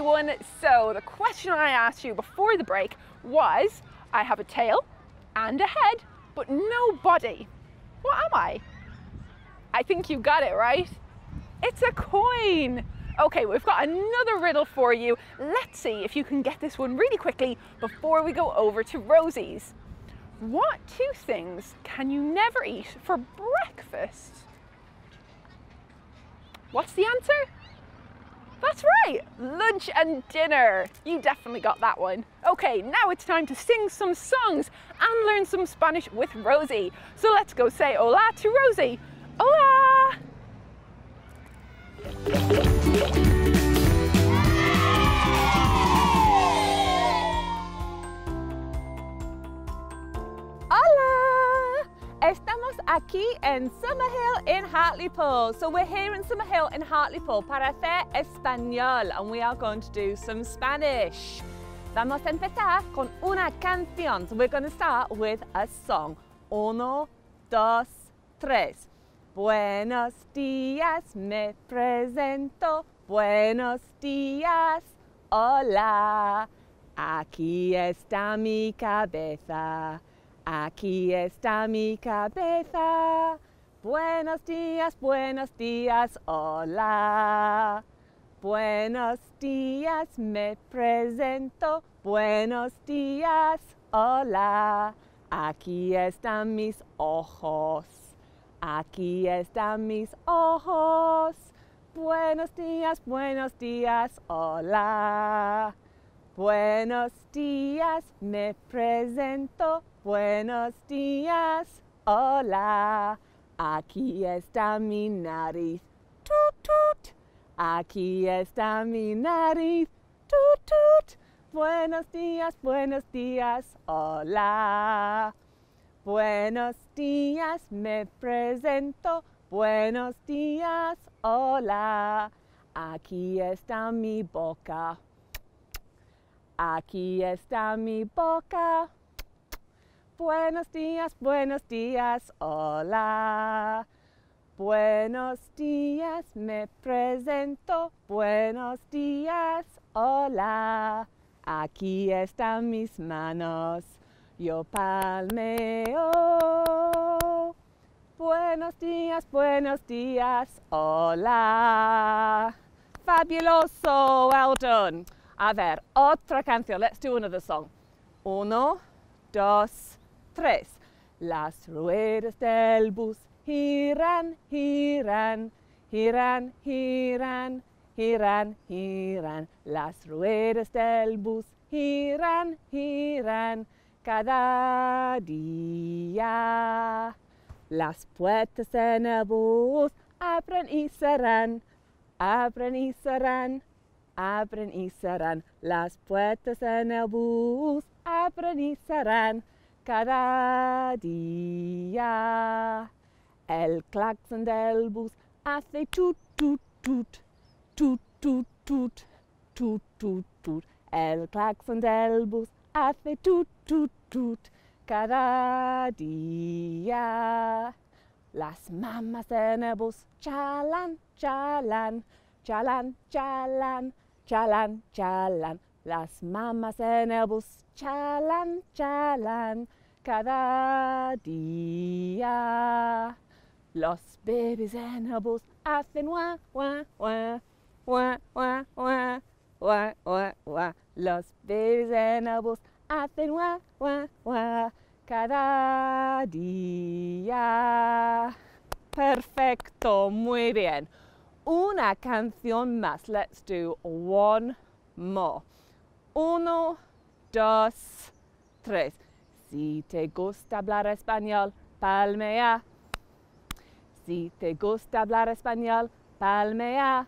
everyone. So the question I asked you before the break was, I have a tail and a head, but no body. What am I? I think you got it right. It's a coin. Okay, we've got another riddle for you. Let's see if you can get this one really quickly before we go over to Rosie's. What two things can you never eat for breakfast? What's the answer? That's right, lunch and dinner. You definitely got that one. Okay, now it's time to sing some songs and learn some Spanish with Rosie. So let's go say hola to Rosie. Hola! Hola! Estamos aquí en Summerhill in Hartlepool. So we're here in Summerhill in Hartlepool para hacer español, and we are going to do some Spanish. Vamos a empezar con una canción. So we're going to start with a song. Uno, dos, tres. Buenos días, me presento. Buenos días, hola. Aquí está mi cabeza. Aquí está mi cabeza. Buenos días, hola. Buenos días, me presento. Buenos días, hola. Aquí están mis ojos. Aquí están mis ojos. Buenos días, hola. Buenos días, me presento. Buenos días, hola. Aquí está mi nariz. Toot, toot. Aquí está mi nariz. Toot, toot. Buenos días, hola. Buenos días, me presento. Buenos días, hola. Aquí está mi boca. Aquí está mi boca. Buenos días, hola. Buenos días, me presento. Buenos días, hola. Aquí están mis manos. Yo palmeo. Buenos días, hola. Fabuloso, well done. A ver, otra canción. Let's do another song. Uno, dos, tres. Las ruedas del bus giran, giran, giran, giran, giran, giran. Las ruedas del bus giran, giran cada día. Las puertas en el bus abren y cerran, abren y cerran, abren y cerran. Las puertas en el bus abren y cerran cada día. El claxon del bus hace tut, tut, tut, tut, tut, tut, tut, tut, tut. El claxon del bus hace tut, tut, tut cada día. Las mamás en el bus chalan, chalan, chalan, chalan, chalan, chalan. Las mamás en el bus chalan, chalan cada día. Los bebés en el bus hacen wah, wah, wah, wah, wah, wah, wah, wah, wah. Los bebés en el bus hacen wah, wah, wah cada día. Perfecto, muy bien. Una canción más. Let's do one more. Uno, dos, tres. Si te gusta hablar español, palmea. Si te gusta hablar español, palmea.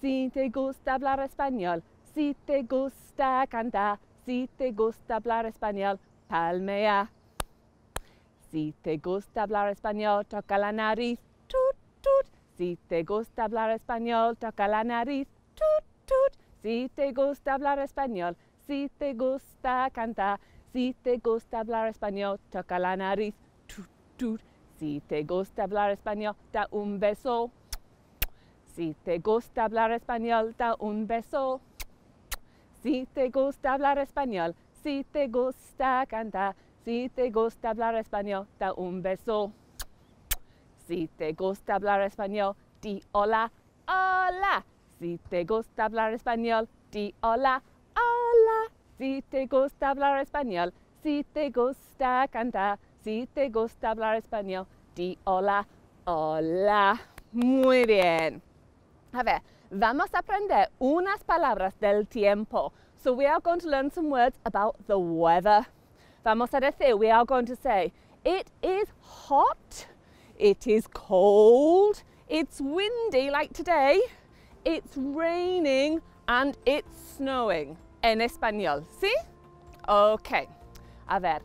Si te gusta hablar español, si te gusta cantar, si te gusta hablar español, palmea. Si te gusta hablar español, toca la nariz, tut, tut. Si te gusta hablar español, toca la nariz, tut, tut. Si te gusta hablar español, si te gusta cantar, si te gusta hablar español, toca la nariz, tut, tut. Si te gusta hablar español, da un beso. Si te gusta hablar español, da un beso. Si te gusta hablar español, si te gusta cantar, si te gusta hablar español, da un beso. Si te gusta hablar español, di hola, hola. Si te gusta hablar español, di hola, hola. Si te gusta hablar español, si te gusta cantar, si te gusta hablar español, di hola, hola. Muy bien. A ver, vamos a aprender unas palabras del tiempo. So we are going to learn some words about the weather. Vamos a decir, we are going to say, it is hot, it is cold, it's windy like today, it's raining and it's snowing. En español, ¿sí? Ok. A ver,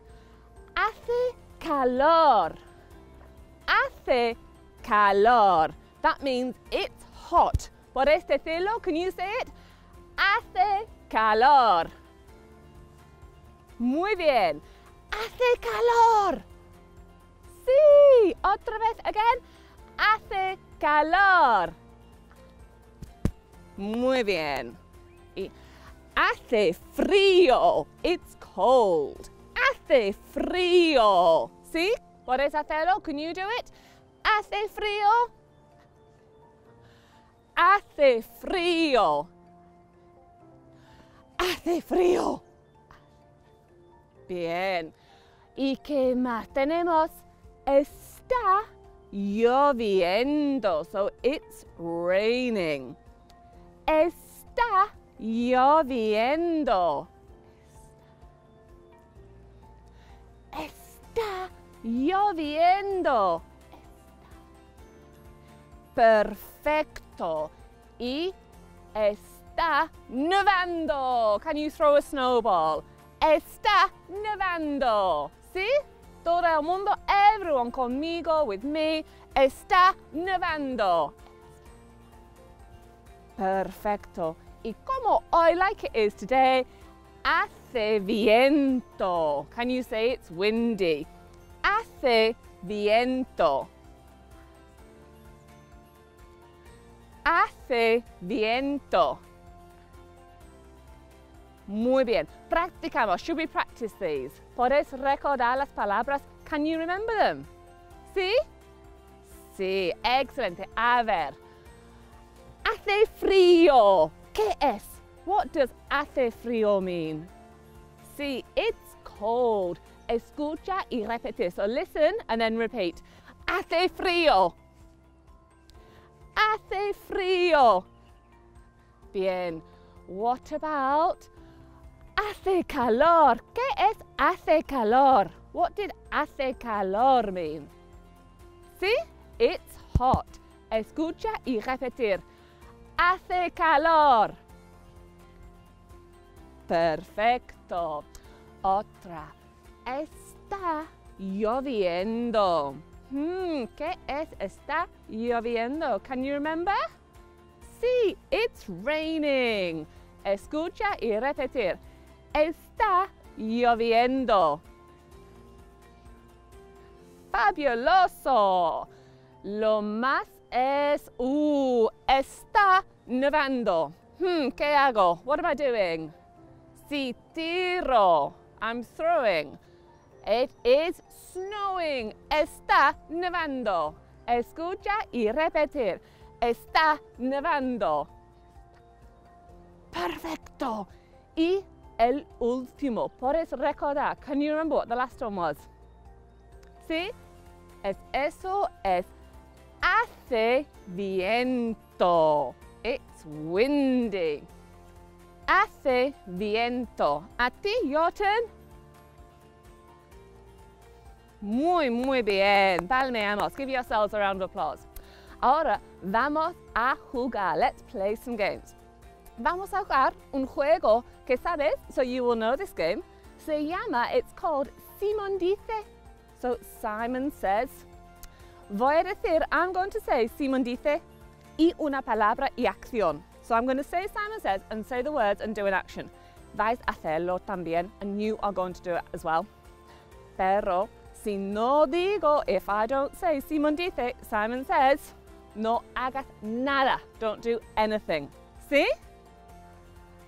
hace calor. Hace calor. That means it's hot. ¿Puedes decirlo? Can you say it? Hace calor. Muy bien. Hace calor. Sí. Otra vez, again. Hace calor. Muy bien. Y hace frío. It's cold. Hace frío. ¿Sí? ¿Puedes hacerlo? Can you do it? Hace frío. Hace frío. Hace frío. Bien. ¿Y qué más tenemos? Está lloviendo. So it's raining. Está lloviendo. Está lloviendo. Perfecto. Y está nevando. Can you throw a snowball? Está nevando. ¿Sí? Todo el mundo, everyone conmigo, with me. Está nevando. Perfecto. Y como hoy, like it is today, hace viento. Can you say it's windy? Hace viento. Hace viento. Muy bien. Practicamos. Should we practice these? ¿Puedes recordar las palabras? Can you remember them? ¿Sí? Sí. Excelente. A ver. Hace frío. ¿Qué es? What does hace frío mean? Sí. It's cold. Escucha y repetir. So listen and then repeat. Hace frío. Hace frío. Bien. What about hace calor? ¿Qué es hace calor? What did hace calor mean? ¿Sí? It's hot. Escucha y repetir. Hace calor. Perfecto. Otra. Está lloviendo. ¿Qué es está lloviendo? Can you remember? Sí, it's raining. Escucha y repetir. Está lloviendo. Fabuloso. Lo más es, está nevando. ¿Qué hago? What am I doing? Sí, tiro. I'm throwing. It is snowing. Está nevando. Escucha y repetir. Está nevando. Perfecto. Y el último. ¿Puedes recordar? Can you remember what the last one was? ¿Sí? Eso es hace viento. It's windy. Hace viento. ¿A ti, Jordan? Muy bien. Palmeamos. Give yourselves a round of applause. Ahora vamos a jugar. Let's play some games. Vamos a jugar un juego que sabes, so you will know this game. Se llama, it's called Simon dice. So Simon says. Voy a decir, I'm going to say Simon dice y una palabra y acción. So I'm going to say Simon says and say the words and do an action. Vais a hacerlo también and you are going to do it as well. Pero si no digo, if I don't say Simon dice, Simon says, No hagas nada. Don't do anything. ¿Sí?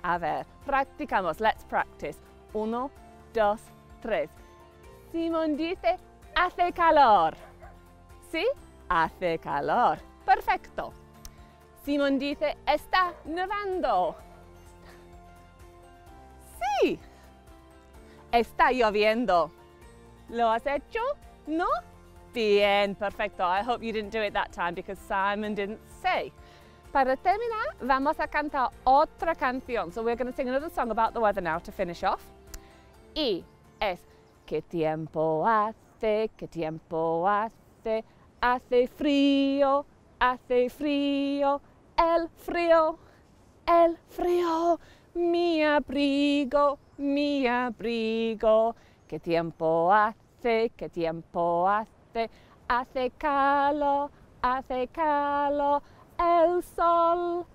A ver, practicamos. Let's practice. 1, 2, 3. Simón dice, hace calor. ¿Sí? Hace calor. Perfecto. Simón dice, está nevando. Sí. Está lloviendo. ¿Lo has hecho? ¿No? Bien, perfecto. I hope you didn't do it that time because Simon didn't say. Para terminar, vamos a cantar otra canción. So we're going to sing another song about the weather now to finish off. Y es, ¿qué tiempo hace? ¿Qué tiempo hace? Hace frío, el frío, el frío. Mi abrigo, mi abrigo. ¿Qué tiempo hace? ¿Qué tiempo hace? Hace calor, el sol,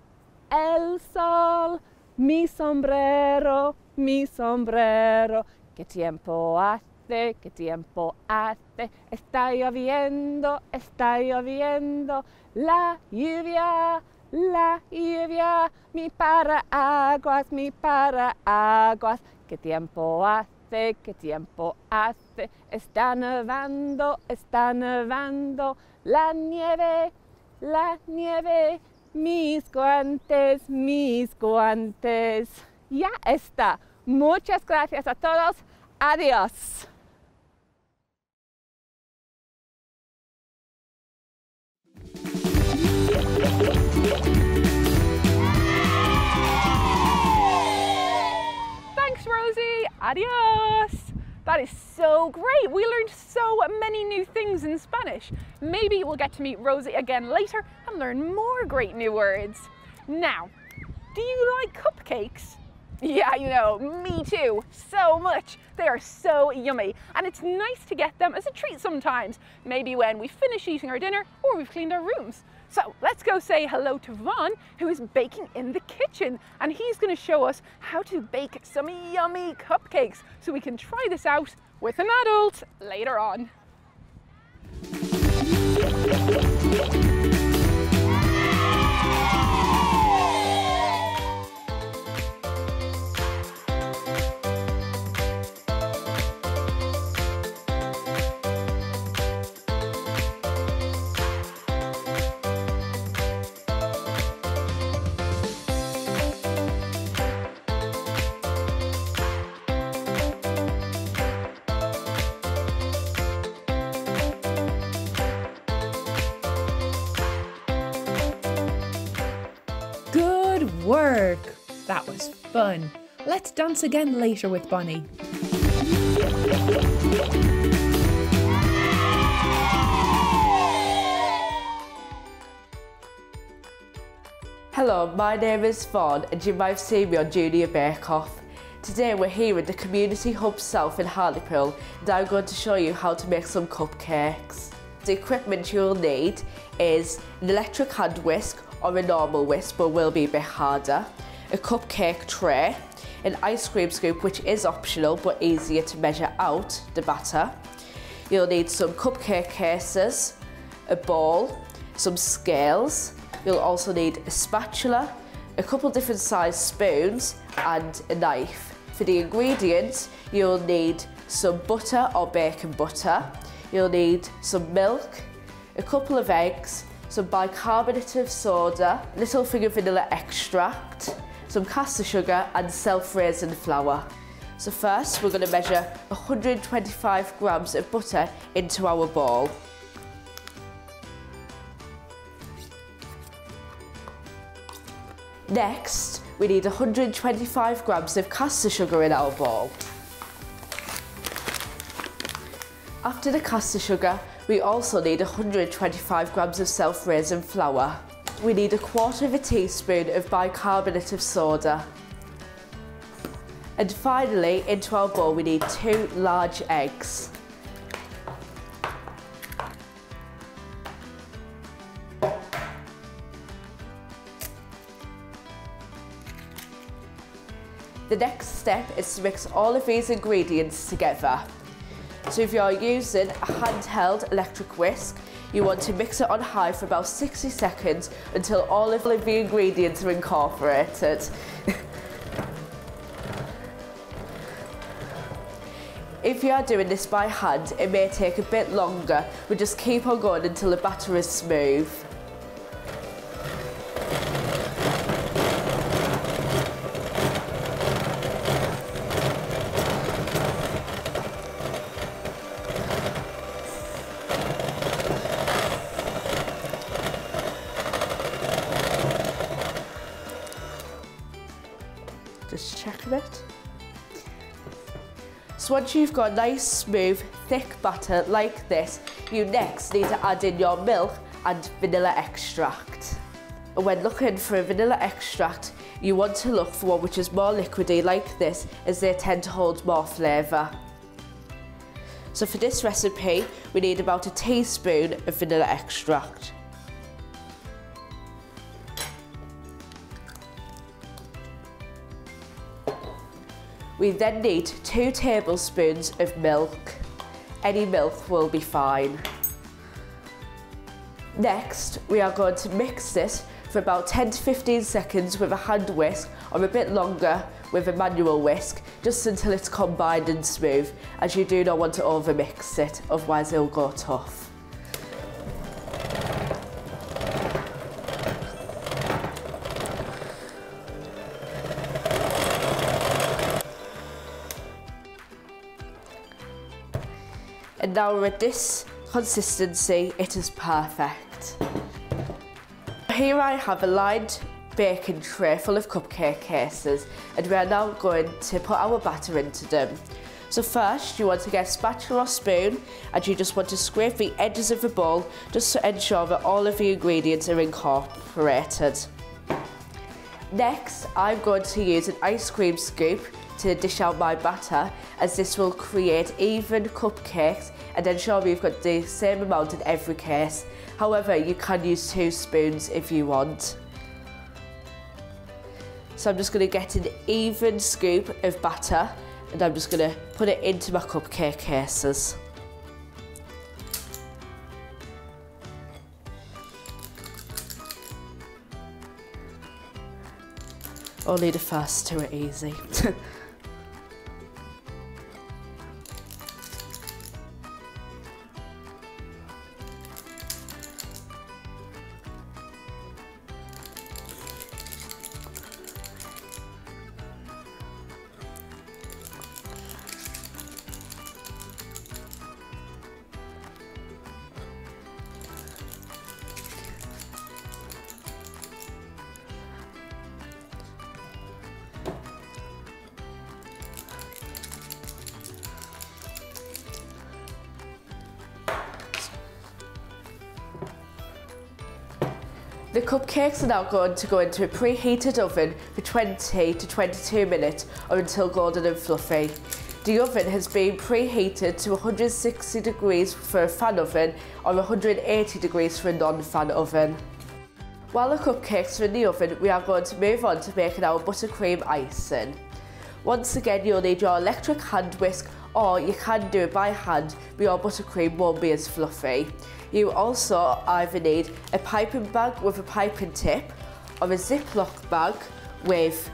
mi sombrero, mi sombrero. ¿Qué tiempo hace? ¿Qué tiempo hace? Está lloviendo, la lluvia, mi paraguas, mi paraguas. ¿Qué tiempo hace? ¿Qué tiempo hace? Está nevando, la nieve, mis guantes, mis guantes. Ya está. Muchas gracias a todos. Adiós. Thanks, Rosie. Adios. That is so great. We learned so many new things in Spanish. Maybe we'll get to meet Rosie again later and learn more great new words. Now, do you like cupcakes? Yeah, you know, me too, so much. They are so yummy, and it's nice to get them as a treat sometimes, maybe when we finish eating our dinner or we've cleaned our rooms. So let's go say hello to Vaughan, who is baking in the kitchen, and he's going to show us how to bake some yummy cupcakes so we can try this out with an adult later on. Good work! That was fun. Let's dance again later with Bonnie. Hello, my name is Vaughan and you might have seen me on Junior Bake Off. Today we're here at the Community Hub South in Hartlepool and I'm going to show you how to make some cupcakes. The equipment you'll need is an electric hand whisk or a normal whisk but will be a bit harder, a cupcake tray, an ice cream scoop which is optional but easier to measure out the batter. You'll need some cupcake cases, a bowl, some scales. You'll also need a spatula, a couple different sized spoons and a knife. For the ingredients, you'll need some butter or bacon butter. You'll need some milk, a couple of eggs, some bicarbonate of soda, a little thing of vanilla extract, some caster sugar and self-raising flour. So first we're going to measure 125 grams of butter into our bowl. Next, we need 125 grams of caster sugar in our bowl. After the caster sugar, we also need 125 grams of self-raising flour. We need 1/4 teaspoon of bicarbonate of soda. And finally, into our bowl we need 2 large eggs. The next step is to mix all of these ingredients together. So if you're using a handheld electric whisk, You want to mix it on high for about 60 seconds until all of the ingredients are incorporated. If you are doing this by hand, it may take a bit longer, but just keep on going until the batter is smooth. Just checking it. So once you've got a nice, smooth, thick batter like this, you next need to add in your milk and vanilla extract. And when looking for a vanilla extract, you want to look for one which is more liquidy like this, as they tend to hold more flavour. So for this recipe, we need about a teaspoon of vanilla extract. We then need 2 tablespoons of milk. Any milk will be fine. Next, we are going to mix this for about 10 to 15 seconds with a hand whisk, or a bit longer with a manual whisk, just until it's combined and smooth, as you do not want to overmix it, otherwise it'll go tough. And now with this consistency, it is perfect. Here I have a lined baking tray full of cupcake cases, and we are now going to put our batter into them. So first, you want to get a spatula or spoon, and you just want to scrape the edges of the bowl just to ensure that all of the ingredients are incorporated. Next, I'm going to use an ice cream scoop to dish out my batter, as this will create even cupcakes and ensure we've got the same amount in every case. However, you can use 2 spoons if you want. So I'm just going to get an even scoop of batter, and I'm just going to put it into my cupcake cases. Only the first 2 are easy. The cupcakes are now going to go into a preheated oven for 20 to 22 minutes, or until golden and fluffy. The oven has been preheated to 160 degrees for a fan oven, or 180 degrees for a non-fan oven. While the cupcakes are in the oven, we are going to move on to making our buttercream icing. Once again, you'll need your electric hand whisk, or you can do it by hand, but your buttercream won't be as fluffy. You also either need a piping bag with a piping tip, or a Ziploc bag with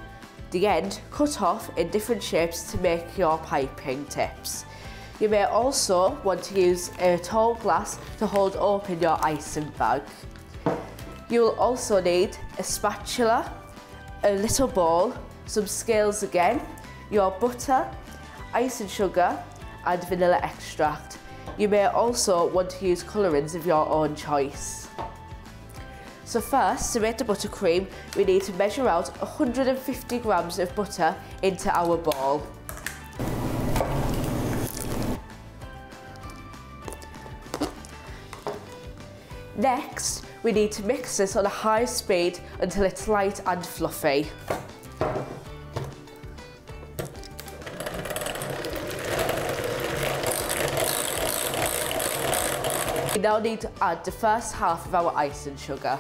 the end cut off in different shapes to make your piping tips. You may also want to use a tall glass to hold open your icing bag. You will also need a spatula, a little bowl, some scales again, your butter, icing sugar and vanilla extract. You may also want to use colourings of your own choice. So first, to make the buttercream, we need to measure out 150 grams of butter into our bowl. Next, we need to mix this on a high speed until it's light and fluffy. We now need to add the first half of our icing sugar.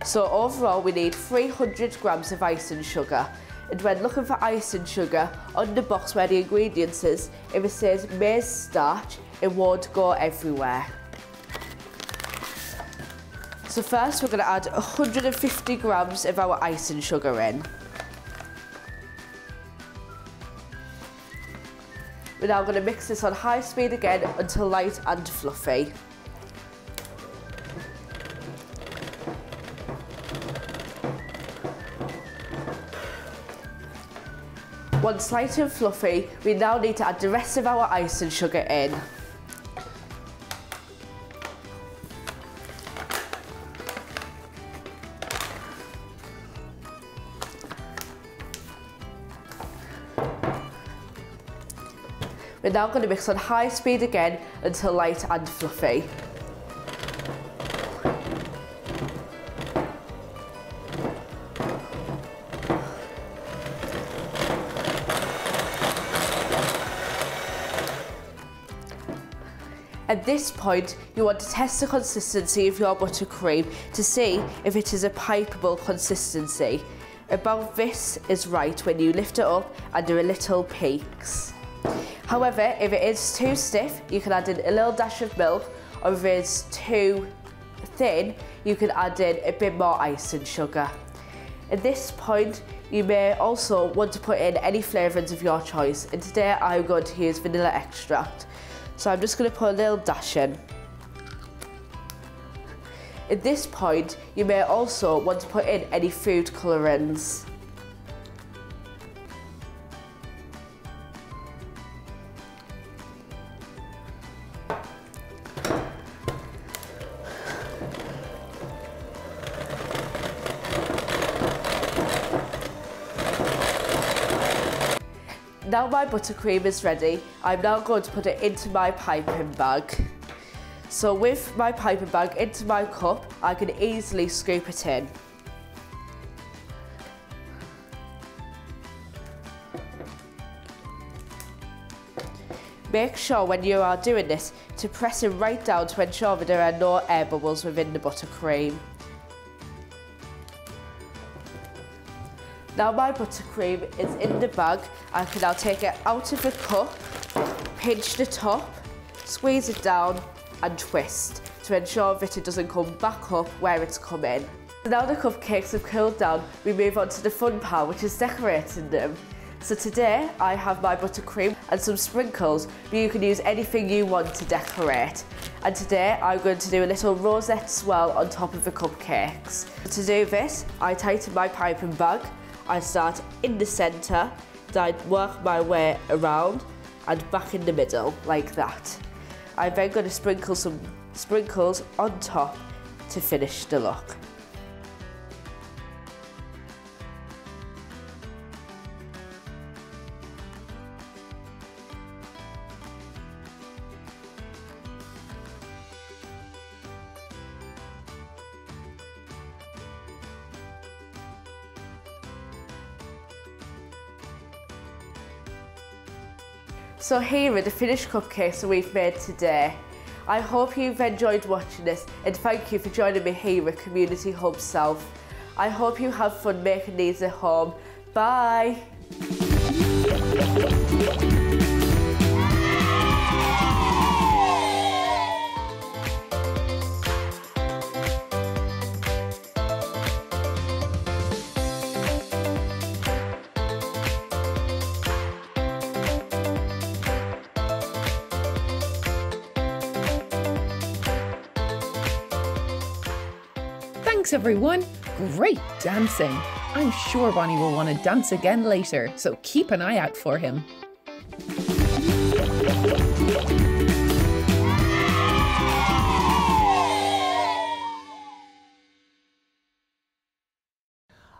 So overall we need 300 grams of icing sugar. And when looking for icing sugar, on the box where the ingredients is, if it says maize starch, it won't go everywhere. So first we're going to add 150 grams of our icing sugar in. We're now going to mix this on high speed again until light and fluffy. Once light and fluffy, we now need to add the rest of our icing sugar in. We're now going to mix on high speed again until light and fluffy. At this point, you want to test the consistency of your buttercream to see if it is a pipeable consistency. About this is right when you lift it up and there are little peaks. However, if it is too stiff, you can add in a little dash of milk, or if it's too thin, you can add in a bit more icing sugar. At this point, you may also want to put in any flavourings of your choice, and today I'm going to use vanilla extract. So I'm just going to put a little dash in. At this point, you may also want to put in any food colourings. Now my buttercream is ready, I'm now going to put it into my piping bag. So with my piping bag into my cup, I can easily scoop it in. Make sure when you are doing this to press it right down to ensure that there are no air bubbles within the buttercream. Now my buttercream is in the bag, I can now take it out of the cup, pinch the top, squeeze it down and twist to ensure that it doesn't come back up where it's come in. So now the cupcakes have cooled down, we move on to the fun part, which is decorating them. So today I have my buttercream and some sprinkles, but you can use anything you want to decorate. And today I'm going to do a little rosette swirl on top of the cupcakes. To do this, I tighten my piping bag. I start in the centre, then I work my way around and back in the middle, like that. I'm then going to sprinkle some sprinkles on top to finish the look. So here are the finished cupcakes that we've made today. I hope you've enjoyed watching this and thank you for joining me here at Community Hub South. I hope you have fun making these at home. Bye! Thanks everyone, great dancing. I'm sure Bonnie will want to dance again later, so keep an eye out for him.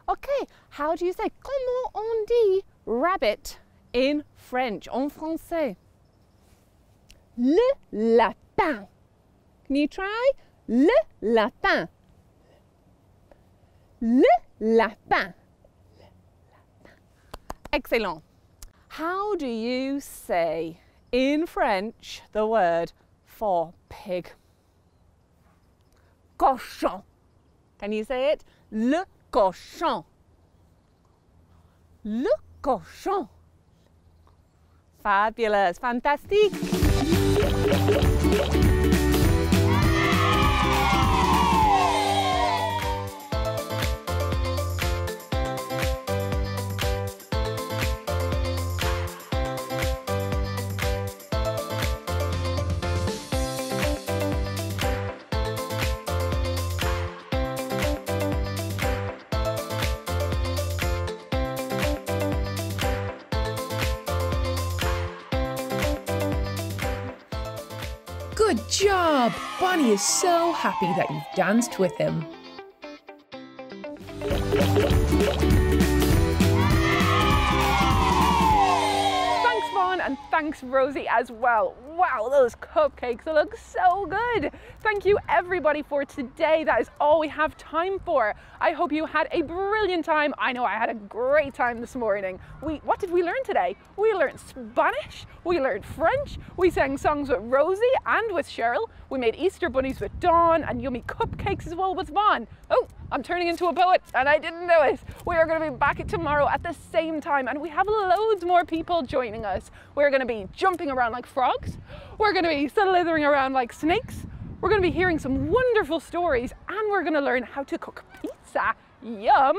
Okay, how do you say comment on dit rabbit in French, en français? Le lapin. Can you try? Le lapin. Le lapin. Excellent. How do you say in French the word for pig? Cochon. Can you say it? Le cochon. Le cochon. Fabulous. Fantastique. Good job! Bonnie is so happy that you've danced with him. Thanks, Vaughan, and thanks, Rosie, as well. Wow, those cupcakes look so good. Thank you, everybody, for today. That is all we have time for. I hope you had a brilliant time. I know I had a great time this morning. What did we learn today? We learned Spanish, we learned French, we sang songs with Rosie and with Cheryl, we made Easter bunnies with Dawn, and yummy cupcakes as well with Vaughan. Oh, I'm turning into a poet and I didn't know it. We are going to be back tomorrow at the same time, and we have loads more people joining us. We're going to be jumping around like frogs. We're going to be slithering around like snakes. We're going to be hearing some wonderful stories, and we're going to learn how to cook pizza. Yum!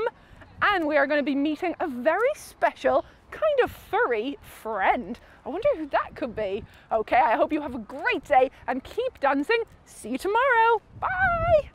And we are going to be meeting a very special kind of furry friend. I wonder who that could be. Okay, I hope you have a great day and keep dancing. See you tomorrow. Bye!